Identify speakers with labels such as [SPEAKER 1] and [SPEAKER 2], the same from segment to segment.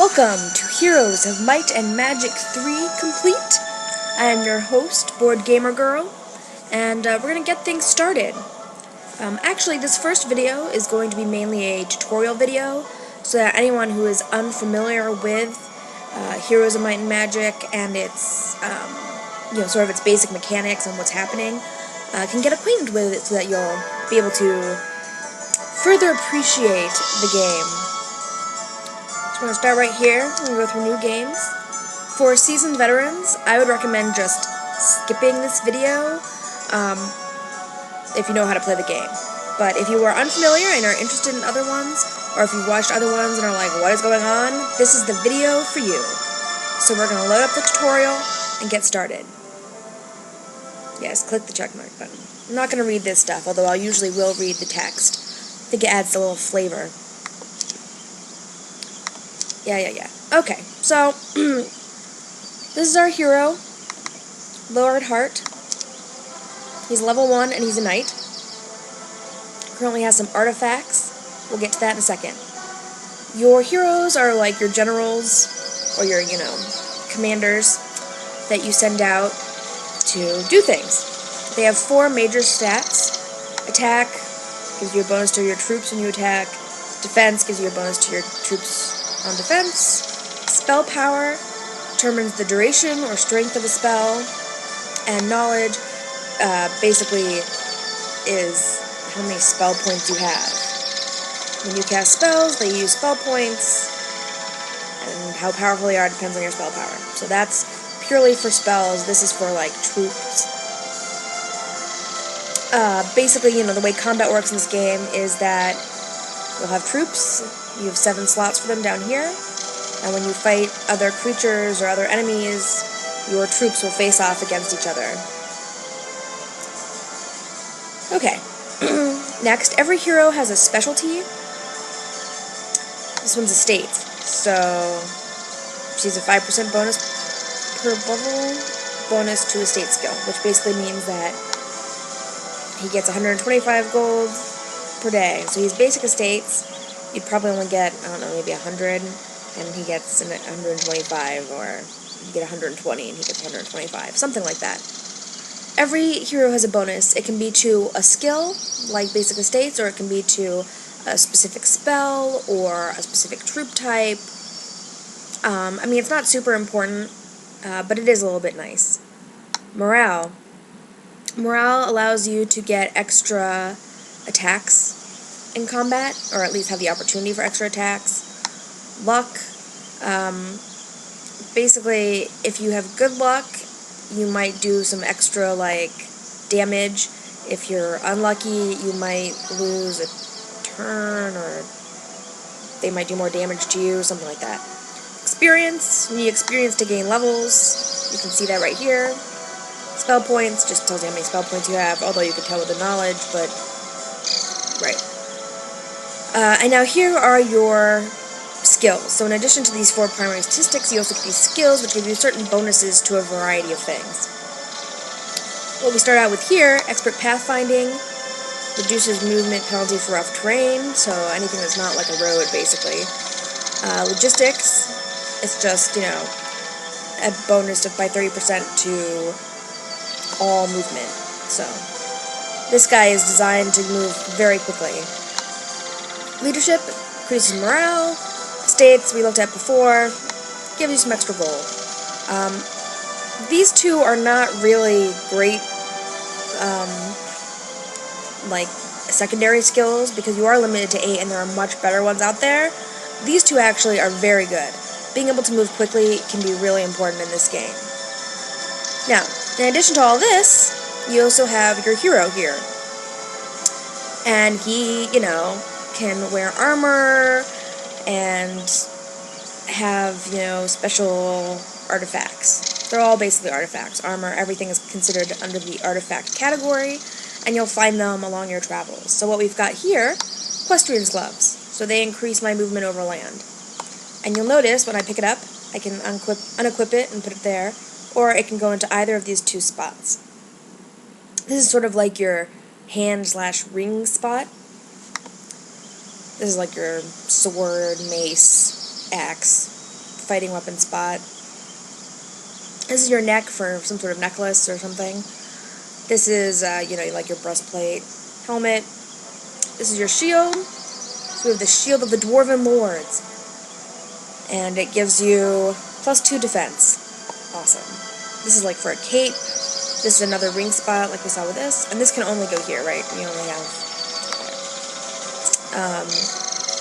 [SPEAKER 1] Welcome to Heroes of Might and Magic 3 Complete. I am your host, Board Gamer Girl, and we're going to get things started. Actually, this first video is going to be mainly a tutorial video, so that anyone who is unfamiliar with Heroes of Might and Magic and its, sort of its basic mechanics and what's happening, can get acquainted with it so that you'll be able to further appreciate the game. I'm going to start right here. I'm going to go through new games. For seasoned veterans, I would recommend just skipping this video if you know how to play the game. But if you are unfamiliar and are interested in other ones, or if you've watched other ones and are like, what is going on? This is the video for you. So we're going to load up the tutorial and get started. Yes, click the checkmark button. I'm not going to read this stuff, although I usually will read the text. I think it adds a little flavor. Yeah. Okay, so, this is our hero, Lord Hart. He's level 1 and he's a knight. Currently has some artifacts. We'll get to that in a second. Your heroes are like your generals, or your, commanders that you send out to do things. They have 4 major stats. Attack gives you a bonus to your troops when you attack. Defense gives you a bonus to your troops on defense. Spell power determines the duration or strength of a spell, and knowledge basically is how many spell points you have. When you cast spells, they use spell points, and how powerful they are depends on your spell power. So that's purely for spells. This is for, like, troops. Basically, the way combat works in this game is that you'll have troops. You have 7 slots for them down here, and when you fight other creatures or other enemies, your troops will face off against each other. Okay. Next, every hero has a specialty. This one's estates, so she's a 5% bonus per level, bonus to estate skill, which basically means that he gets 125 gold per day. So he's basic estates. You'd probably only get, I don't know, maybe 100, and he gets 125, or you get 120 and he gets 125, something like that. Every hero has a bonus. It can be to a skill, like basic estates, or it can be to a specific spell, or a specific troop type. It's not super important, but it is a little bit nice. Morale. Morale allows you to get extra attacks in combat, or at least have the opportunity for extra attacks. Luck, basically, if you have good luck, you might do some extra, damage. If you're unlucky, you might lose a turn, or they might do more damage to you, something like that. Experience, you need experience to gain levels. You can see that right here. Spell points, just tells you how many spell points you have, although you can tell with the knowledge, but, right. And now here are your skills. So in addition to these 4 primary statistics, you also get these skills, which give you certain bonuses to a variety of things. What we start out with here, Expert Pathfinding, reduces movement penalty for rough terrain, so anything that's not like a road, basically. Logistics, it's just, a bonus by 30% to all movement. So this guy is designed to move very quickly. Leadership increases morale. Estates, we looked at before, gives you some extra gold. These two are not really great, secondary skills, because you are limited to 8, and there are much better ones out there. These two actually are very good. Being able to move quickly can be really important in this game. Now, in addition to all this, you also have your hero here. And he, can wear armor and have, special artifacts. They're all basically artifacts. Armor, everything is considered under the artifact category, and you'll find them along your travels. So what we've got here, Equestrian's Gloves. So they increase my movement over land. And you'll notice when I pick it up, I can unequip it and put it there, or it can go into either of these 2 spots. This is sort of like your hand/ring spot. This is like your sword, mace, axe. fighting weapon spot. This is your neck for some sort of necklace or something. This is, like your breastplate, helmet. This is your shield. So we have the Shield of the Dwarven Lords. And it gives you +2 defense. Awesome. This is like for a cape. This is another ring spot like we saw with this. And this can only go here, right? We only have...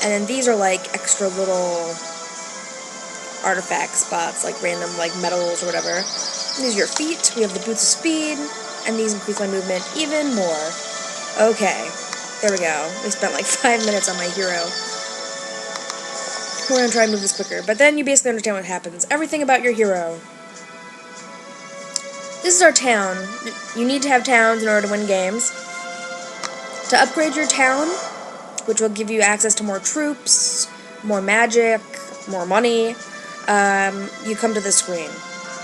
[SPEAKER 1] and then these are like extra little artifact spots, like random like metals or whatever. And these are your feet. We have the Boots of Speed. And these increase my movement even more. Okay. There we go. We spent like 5 minutes on my hero. We're going to try and move this quicker. But then you basically understand what happens. Everything about your hero. This is our town. You need to have towns in order to win games. To upgrade your town, which will give you access to more troops, more magic, more money, you come to this screen.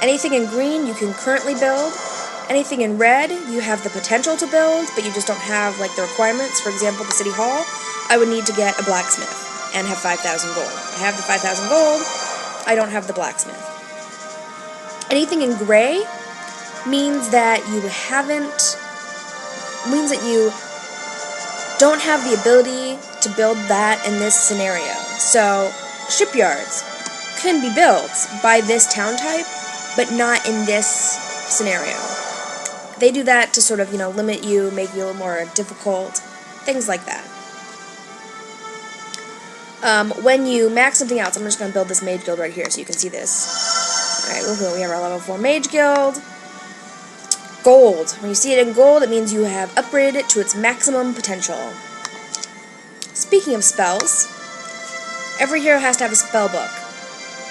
[SPEAKER 1] Anything in green you can currently build. Anything in red you have the potential to build, but you just don't have like the requirements. For example, the City Hall, I would need to get a blacksmith and have 5,000 gold. I have the 5,000 gold, I don't have the blacksmith. Anything in gray means that you don't have the ability to build that in this scenario. So, shipyards can be built by this town type, but not in this scenario. They do that to sort of, limit you, make you a little more difficult, things like that. When you max something out, so I'm just going to build this mage guild right here so you can see this. Alright, woohoo, we have our level 4 mage guild. Gold. When you see it in gold, it means you have upgraded it to its maximum potential. Speaking of spells, every hero has to have a spell book.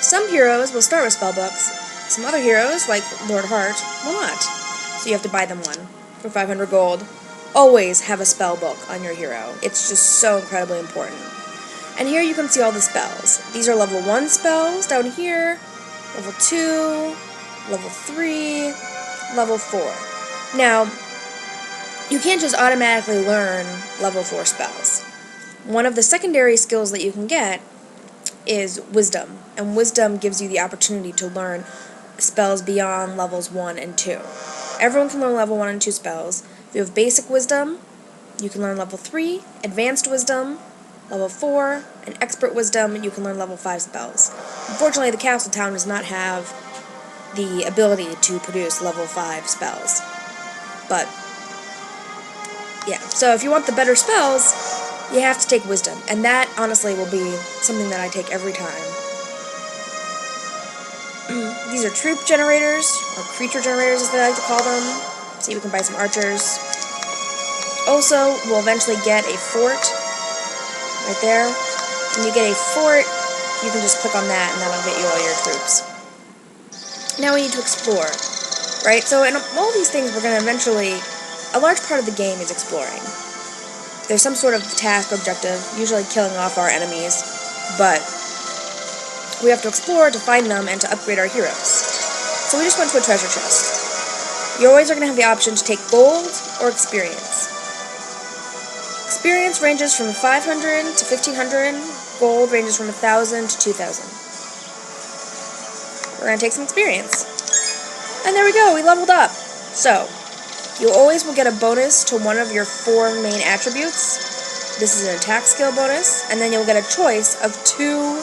[SPEAKER 1] Some heroes will start with spell books. Some other heroes, like Lord Hart, will not. So you have to buy them one for 500 gold. Always have a spell book on your hero. It's just so incredibly important. And here you can see all the spells. These are level 1 spells down here, level 2, level 3, level 4. Now, you can't just automatically learn level 4 spells. One of the secondary skills that you can get is Wisdom. And Wisdom gives you the opportunity to learn spells beyond levels 1 and 2. Everyone can learn level 1 and 2 spells. If you have basic wisdom, you can learn level 3, advanced wisdom, level 4, and expert wisdom, you can learn level 5 spells. Unfortunately, the castle town does not have the ability to produce level 5 spells. But, yeah. So if you want the better spells, you have to take wisdom. And that, honestly, will be something that I take every time. These are troop generators, or creature generators as they like to call them. See, we can buy some archers. Also, we'll eventually get a fort right there. When you get a fort, you can just click on that and that'll get you all your troops. Now we need to explore, right? So in all these things, we're going to eventually... A large part of the game is exploring. There's some sort of task or objective, usually killing off our enemies, but we have to explore to find them and to upgrade our heroes. So we just went to a treasure chest. You always are going to have the option to take gold or experience. Experience ranges from 500 to 1,500. Gold ranges from 1,000 to 2,000. We're going to take some experience. And there we go, we leveled up. So, you always will get a bonus to one of your 4 main attributes. This is an attack skill bonus. And then you'll get a choice of 2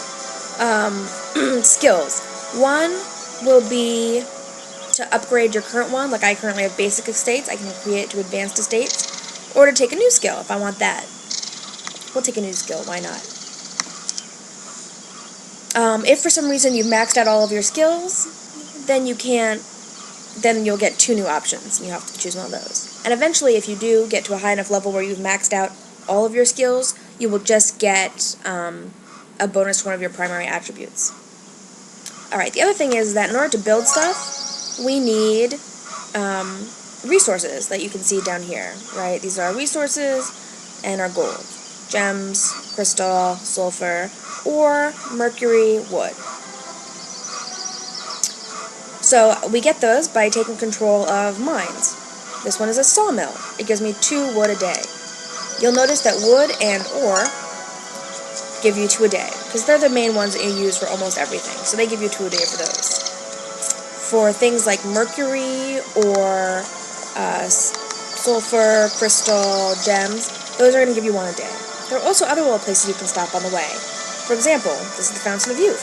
[SPEAKER 1] skills. One will be to upgrade your current one, like I currently have basic estates, I can create to advanced estates, or to take a new skill if I want that. We'll take a new skill, why not? If for some reason you've maxed out all of your skills, then you'll get 2 new options, and you have to choose one of those. And eventually, if you do get to a high enough level where you've maxed out all of your skills, you will just get a bonus to one of your primary attributes. Alright, the other thing is that in order to build stuff, we need resources that you can see down here, right? These are our resources and our gold. Gems, crystal, sulfur, or mercury wood. So we get those by taking control of mines. This one is a sawmill. It gives me 2 wood a day. You'll notice that wood and ore give you 2 a day, because they're the main ones that you use for almost everything, so they give you 2 a day for those. For things like mercury or sulfur, crystal, gems, those are going to give you 1 a day. There are also other little places you can stop on the way. For example, this is the Fountain of Youth.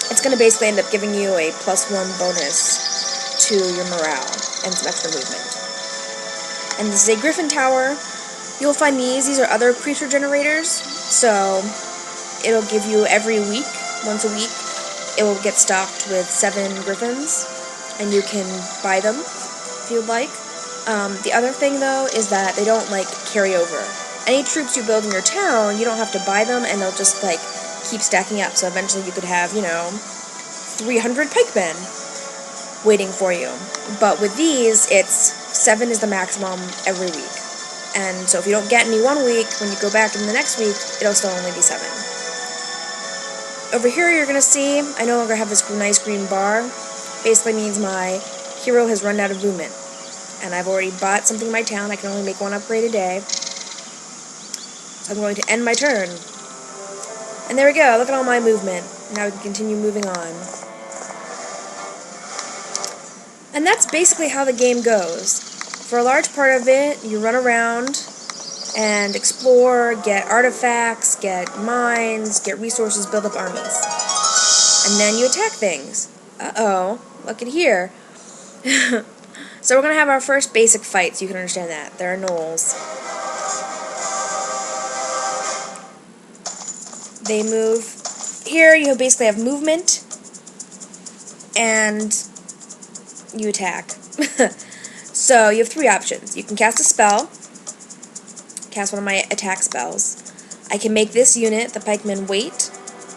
[SPEAKER 1] It's going to basically end up giving you a +1 bonus to your morale and some extra movement. And this is a Griffin Tower. You'll find these are other creature generators, so it'll give you every week, once a week, it will get stocked with 7 griffins, and you can buy them if you'd like. The other thing, though, is that they don't, like, carry over. Any troops you build in your town, you don't have to buy them, and they'll just, like, keep stacking up, so eventually you could have, 300 pikemen waiting for you. But with these, it's 7 is the maximum every week. And so if you don't get any one week, when you go back in the next week, it'll still only be 7. Over here, you're going to see, I no longer have this nice green bar. Basically means my hero has run out of movement. And I've already bought something in my town. I can only make 1 upgrade a day. So I'm going to end my turn. And there we go. Look at all my movement. Now we can continue moving on. And that's basically how the game goes. For a large part of it, you run around and explore, get artifacts, get mines, get resources, build up armies. And then you attack things. Uh-oh, look at here. So we're going to have our first basic fight, so you can understand that. There are gnolls. They move. Here you basically have movement, and you attack. So you have 3 options. You can cast a spell, cast one of my attack spells. I can make this unit, the pikemen, wait,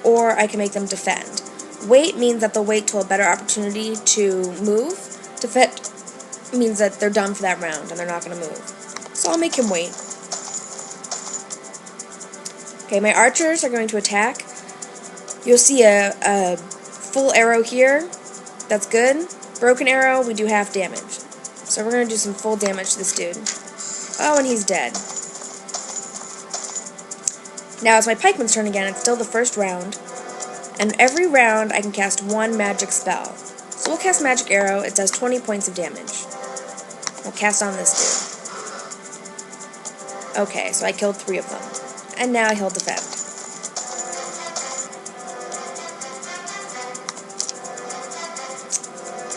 [SPEAKER 1] or I can make them defend. Wait means that they'll wait till a better opportunity to move. Defend means that they're done for that round and they're not going to move. So I'll make him wait. Okay, my archers are going to attack. You'll see a full arrow here. That's good. Broken arrow, we do half damage. So we're going to do some full damage to this dude. Oh, and he's dead. Now it's my pikeman's turn again. It's still the first round. And every round I can cast 1 magic spell. So we'll cast Magic Arrow. It does 20 points of damage. We'll cast on this dude. Okay, so I killed 3 of them. And now he'll defend.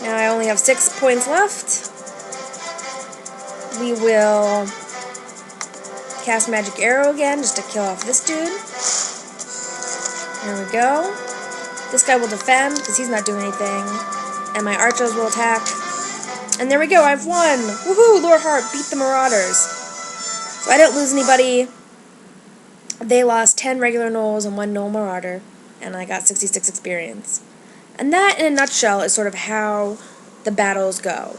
[SPEAKER 1] Now I only have 6 points left. We will cast Magic Arrow again just to kill off this dude. There we go. This guy will defend because he's not doing anything. And my archers will attack. And there we go, I've won! Woohoo! Loreheart beat the Marauders. So I didn't lose anybody. They lost 10 regular gnolls and 1 gnoll marauder. And I got 66 experience. And that, in a nutshell, is sort of how the battles go.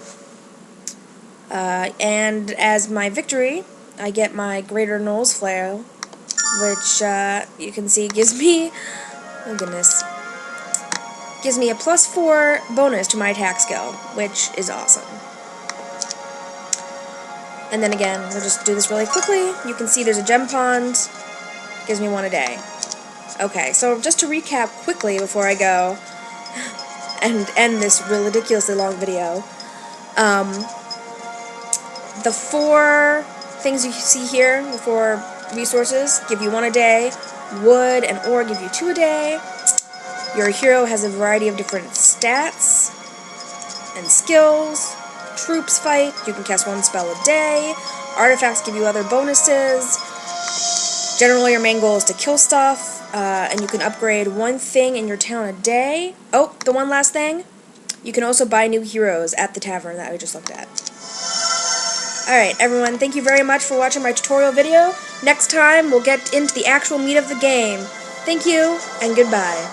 [SPEAKER 1] And as my victory, I get my Greater Gnoll's Flail, which you can see gives me, oh goodness, gives me a +4 bonus to my attack skill, which is awesome. And then again, we'll just do this really quickly. You can see there's a gem pond, gives me 1 a day. Okay, so just to recap quickly before I go and end this ridiculously long video, the 4 things you see here, the 4 resources, give you 1 a day. Wood and ore give you 2 a day. Your hero has a variety of different stats and skills. Troops fight. You can cast 1 spell a day. Artifacts give you other bonuses. Generally, your main goal is to kill stuff, and you can upgrade 1 thing in your town a day. Oh, the one last thing. You can also buy new heroes at the tavern that we just looked at. Alright, everyone, thank you very much for watching my tutorial video. Next time, we'll get into the actual meat of the game. Thank you, and goodbye.